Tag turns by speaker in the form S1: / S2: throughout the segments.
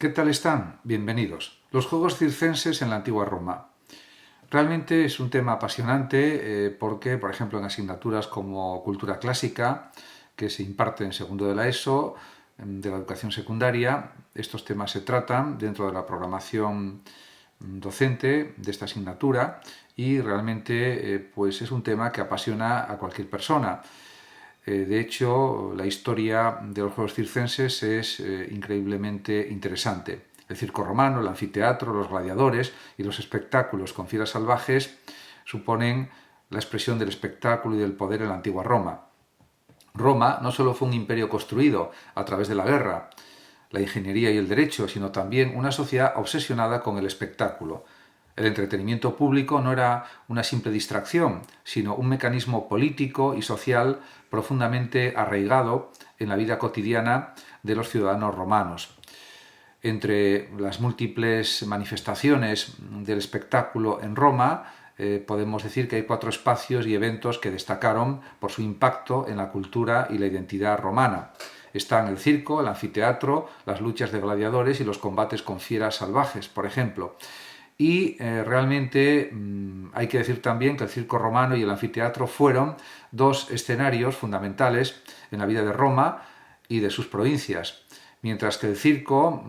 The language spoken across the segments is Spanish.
S1: ¿Qué tal están? Bienvenidos. Los juegos circenses en la antigua Roma. Realmente es un tema apasionante porque, por ejemplo, en asignaturas como cultura clásica, que se imparte en segundo de la ESO, de la educación secundaria, estos temas se tratan dentro de la programación docente de esta asignatura y realmente pues es un tema que apasiona a cualquier persona. De hecho, la historia de los Juegos Circenses es increíblemente interesante. El circo romano, el anfiteatro, los gladiadores y los espectáculos con fieras salvajes suponen la expresión del espectáculo y del poder en la antigua Roma. Roma no solo fue un imperio construido a través de la guerra, la ingeniería y el derecho, sino también una sociedad obsesionada con el espectáculo. El entretenimiento público no era una simple distracción, sino un mecanismo político y social profundamente arraigado en la vida cotidiana de los ciudadanos romanos. Entre las múltiples manifestaciones del espectáculo en Roma, podemos decir que hay 4 espacios y eventos que destacaron por su impacto en la cultura y la identidad romana. Están el circo, el anfiteatro, las luchas de gladiadores y los combates con fieras salvajes, por ejemplo. Y realmente hay que decir también que el circo romano y el anfiteatro fueron 2 escenarios fundamentales en la vida de Roma y de sus provincias. Mientras que el circo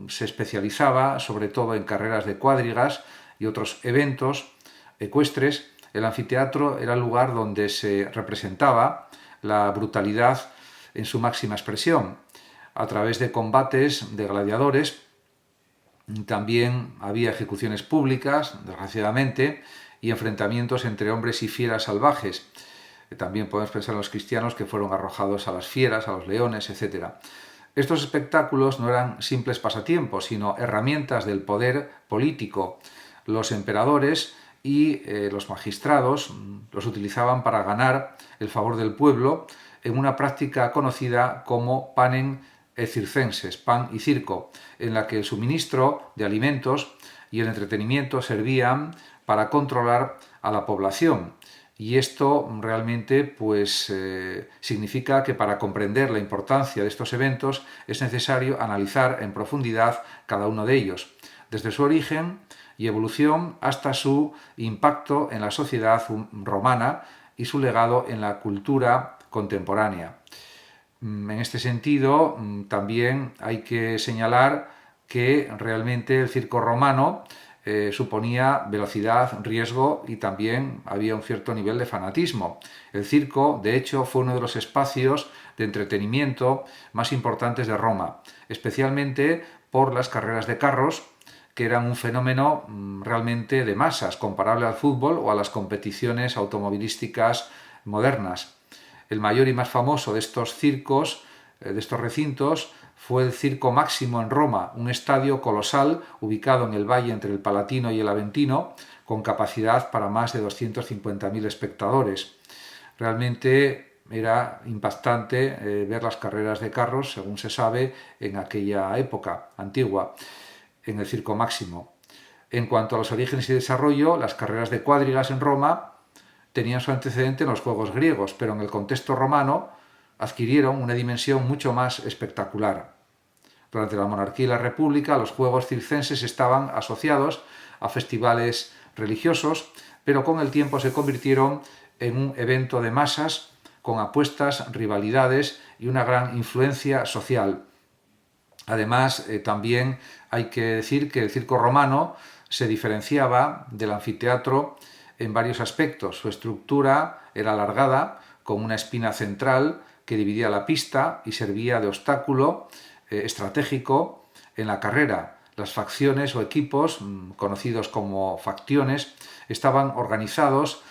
S1: se especializaba sobre todo en carreras de cuadrigas y otros eventos ecuestres, el anfiteatro era el lugar donde se representaba la brutalidad en su máxima expresión, a través de combates de gladiadores. También había ejecuciones públicas, desgraciadamente, y enfrentamientos entre hombres y fieras salvajes. También podemos pensar en los cristianos que fueron arrojados a las fieras, a los leones, etc. Estos espectáculos no eran simples pasatiempos, sino herramientas del poder político. Los emperadores y los magistrados los utilizaban para ganar el favor del pueblo en una práctica conocida como panem circenses, pan y circo, en la que el suministro de alimentos y el entretenimiento servían para controlar a la población. Y esto realmente pues, significa que para comprender la importancia de estos eventos es necesario analizar en profundidad cada uno de ellos, desde su origen y evolución hasta su impacto en la sociedad romana y su legado en la cultura contemporánea. En este sentido, también hay que señalar que realmente el circo romano suponía velocidad, riesgo y también había un cierto nivel de fanatismo. El circo, de hecho, fue uno de los espacios de entretenimiento más importantes de Roma, especialmente por las carreras de carros, que eran un fenómeno realmente de masas, comparable al fútbol o a las competiciones automovilísticas modernas. El mayor y más famoso de estos circos, de estos recintos, fue el Circo Máximo en Roma, un estadio colosal ubicado en el valle entre el Palatino y el Aventino, con capacidad para más de 250.000 espectadores. Realmente era impactante ver las carreras de carros, según se sabe, en aquella época antigua, en el Circo Máximo. En cuanto a los orígenes y desarrollo, las carreras de cuadrigas en Roma tenían su antecedente en los juegos griegos, pero en el contexto romano adquirieron una dimensión mucho más espectacular. Durante la monarquía y la república, los juegos circenses estaban asociados a festivales religiosos, pero con el tiempo se convirtieron en un evento de masas con apuestas, rivalidades y una gran influencia social. Además, también hay que decir que el circo romano se diferenciaba del anfiteatro en varios aspectos. Su estructura era alargada, con una espina central que dividía la pista y servía de obstáculo estratégico en la carrera. Las facciones o equipos, conocidos como facciones, estaban organizados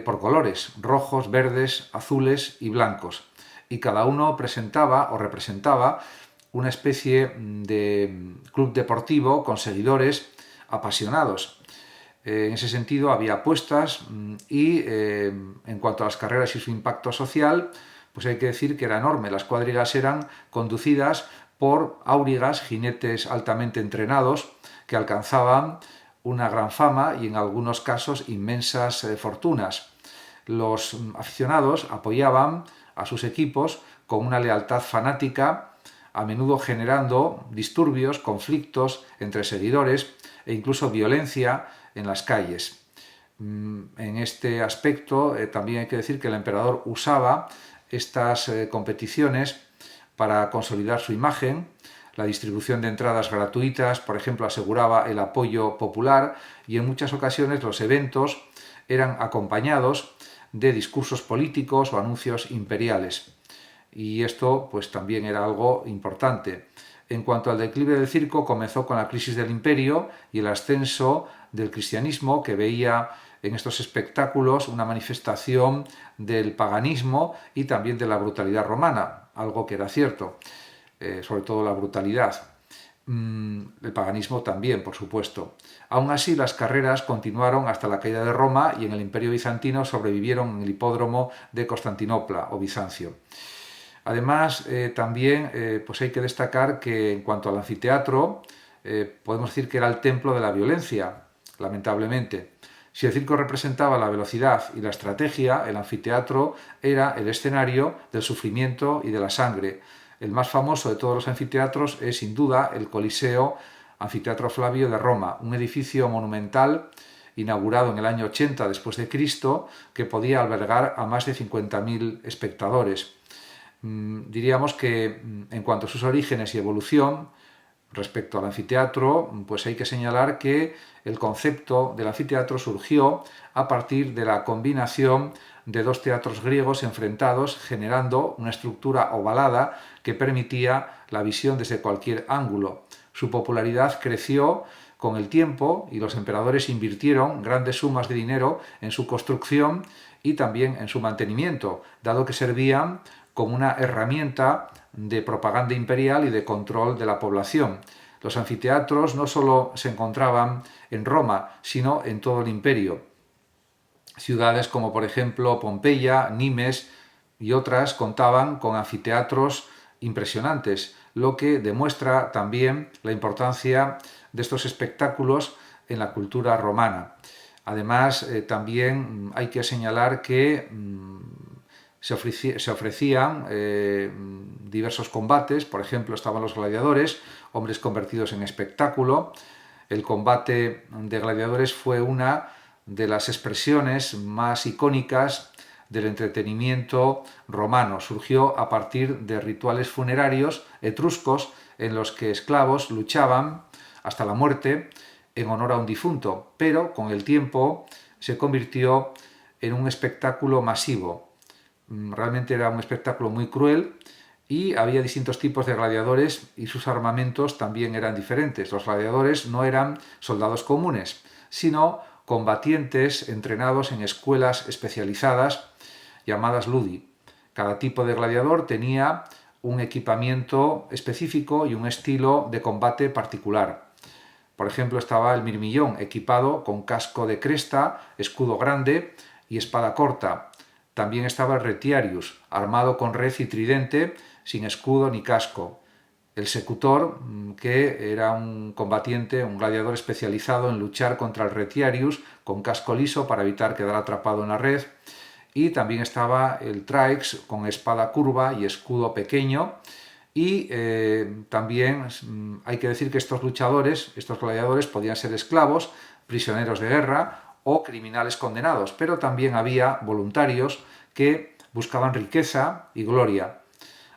S1: por colores: rojos, verdes, azules y blancos. Y cada uno presentaba o representaba una especie de club deportivo con seguidores apasionados. En ese sentido había apuestas y en cuanto a las carreras y su impacto social, pues hay que decir que era enorme. Las cuadrigas eran conducidas por aurigas, jinetes altamente entrenados, que alcanzaban una gran fama y en algunos casos inmensas fortunas. Los aficionados apoyaban a sus equipos con una lealtad fanática a menudo generando disturbios, conflictos entre seguidores e incluso violencia en las calles. En este aspecto también hay que decir que el emperador usaba estas competiciones para consolidar su imagen. La distribución de entradas gratuitas, por ejemplo, aseguraba el apoyo popular, y en muchas ocasiones los eventos eran acompañados de discursos políticos o anuncios imperiales. Y esto pues también era algo importante. En cuanto al declive del circo, comenzó con la crisis del imperio y el ascenso del cristianismo, que veía en estos espectáculos una manifestación del paganismo y también de la brutalidad romana, algo que era cierto, sobre todo la brutalidad. El paganismo también, por supuesto. Aún así, las carreras continuaron hasta la caída de Roma, y en el Imperio bizantino sobrevivieron en el hipódromo de Constantinopla o Bizancio. Además, también pues hay que destacar que en cuanto al anfiteatro, podemos decir que era el templo de la violencia, lamentablemente. Si el circo representaba la velocidad y la estrategia, el anfiteatro era el escenario del sufrimiento y de la sangre. El más famoso de todos los anfiteatros es sin duda el Coliseo Anfiteatro Flavio de Roma, un edificio monumental inaugurado en el año 80 después de Cristo, que podía albergar a más de 50.000 espectadores. Diríamos que en cuanto a sus orígenes y evolución respecto al anfiteatro, pues hay que señalar que el concepto del anfiteatro surgió a partir de la combinación de dos teatros griegos enfrentados, generando una estructura ovalada que permitía la visión desde cualquier ángulo. Su popularidad creció con el tiempo y los emperadores invirtieron grandes sumas de dinero en su construcción y también en su mantenimiento, dado que servían como una herramienta de propaganda imperial y de control de la población. Los anfiteatros no solo se encontraban en Roma, sino en todo el imperio. Ciudades como por ejemplo Pompeya, Nimes y otras contaban con anfiteatros impresionantes, lo que demuestra también la importancia de estos espectáculos en la cultura romana. Además, también hay que señalar que se ofrecían diversos combates. Por ejemplo, estaban los gladiadores, hombres convertidos en espectáculo. El combate de gladiadores fue una de las expresiones más icónicas del entretenimiento romano. Surgió a partir de rituales funerarios etruscos en los que esclavos luchaban hasta la muerte en honor a un difunto, pero con el tiempo se convirtió en un espectáculo masivo. Realmente era un espectáculo muy cruel y había distintos tipos de gladiadores y sus armamentos también eran diferentes. Los gladiadores no eran soldados comunes, sino combatientes entrenados en escuelas especializadas llamadas ludi. Cada tipo de gladiador tenía un equipamiento específico y un estilo de combate particular. Por ejemplo, estaba el mirmillón, equipado con casco de cresta, escudo grande y espada corta. También estaba el retiarius, armado con red y tridente, sin escudo ni casco. El secutor, que era un combatiente, un gladiador especializado en luchar contra el retiarius con casco liso para evitar quedar atrapado en la red. Y también estaba el traix, con espada curva y escudo pequeño. Y también hay que decir que estos luchadores, estos gladiadores, podían ser esclavos, prisioneros de guerra o criminales condenados, pero también había voluntarios que buscaban riqueza y gloria.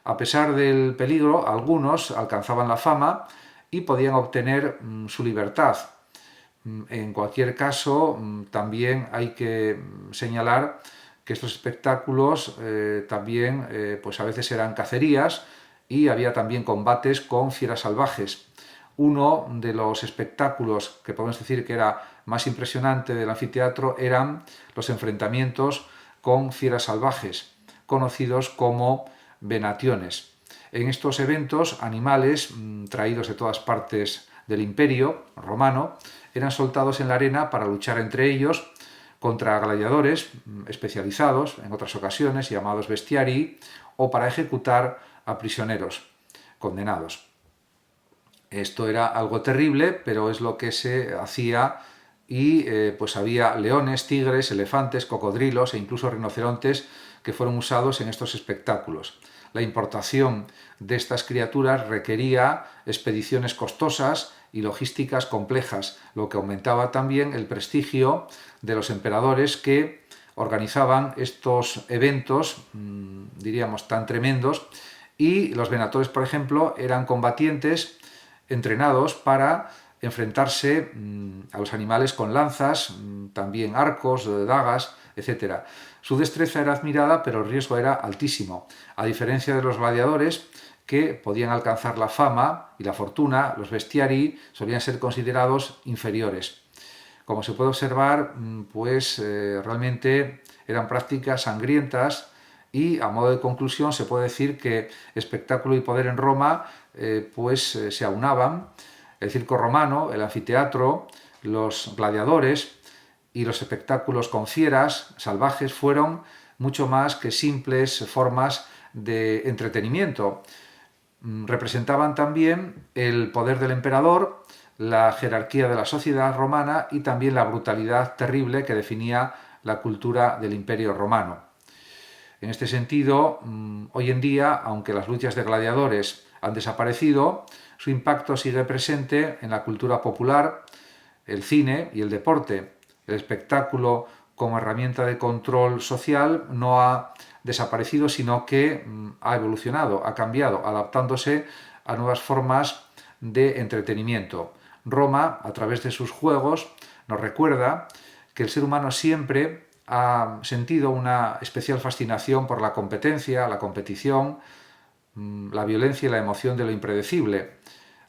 S1: A pesar del peligro, algunos alcanzaban la fama y podían obtener su libertad. En cualquier caso, también hay que señalar que estos espectáculos también pues a veces eran cacerías y había también combates con fieras salvajes. Uno de los espectáculos que podemos decir que era más impresionante del anfiteatro eran los enfrentamientos con fieras salvajes, conocidos como venationes. En estos eventos, animales traídos de todas partes del imperio romano eran soltados en la arena para luchar entre ellos contra gladiadores especializados, en otras ocasiones llamados bestiarii, o para ejecutar a prisioneros condenados. Esto era algo terrible, pero es lo que se hacía y pues había leones, tigres, elefantes, cocodrilos e incluso rinocerontes que fueron usados en estos espectáculos. la importación de estas criaturas requería expediciones costosas y logísticas complejas, lo que aumentaba también el prestigio de los emperadores que organizaban estos eventos, diríamos, tan tremendos, y los venatores, por ejemplo, eran combatientes entrenados para enfrentarse a los animales con lanzas, también arcos, dagas, etc. Su destreza era admirada, pero el riesgo era altísimo. A diferencia de los gladiadores, que podían alcanzar la fama y la fortuna, los bestiarii solían ser considerados inferiores. Como se puede observar, pues realmente eran prácticas sangrientas y, a modo de conclusión, se puede decir que espectáculo y poder en Roma se aunaban. El circo romano, el anfiteatro, los gladiadores y los espectáculos con fieras salvajes fueron mucho más que simples formas de entretenimiento. Representaban también el poder del emperador, la jerarquía de la sociedad romana y también la brutalidad terrible que definía la cultura del Imperio Romano. En este sentido, hoy en día, aunque las luchas de gladiadores han desaparecido, su impacto sigue presente en la cultura popular, el cine y el deporte. El espectáculo como herramienta de control social no ha desaparecido, sino que ha evolucionado, ha cambiado, adaptándose a nuevas formas de entretenimiento. Roma, a través de sus juegos, nos recuerda que el ser humano siempre ha sentido una especial fascinación por la competencia, la competición, la violencia y la emoción de lo impredecible,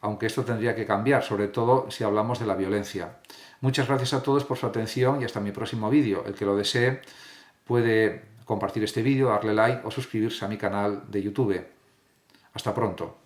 S1: aunque esto tendría que cambiar, sobre todo si hablamos de la violencia. Muchas gracias a todos por su atención y hasta mi próximo vídeo. El que lo desee puede compartir este vídeo, darle like o suscribirse a mi canal de YouTube. Hasta pronto.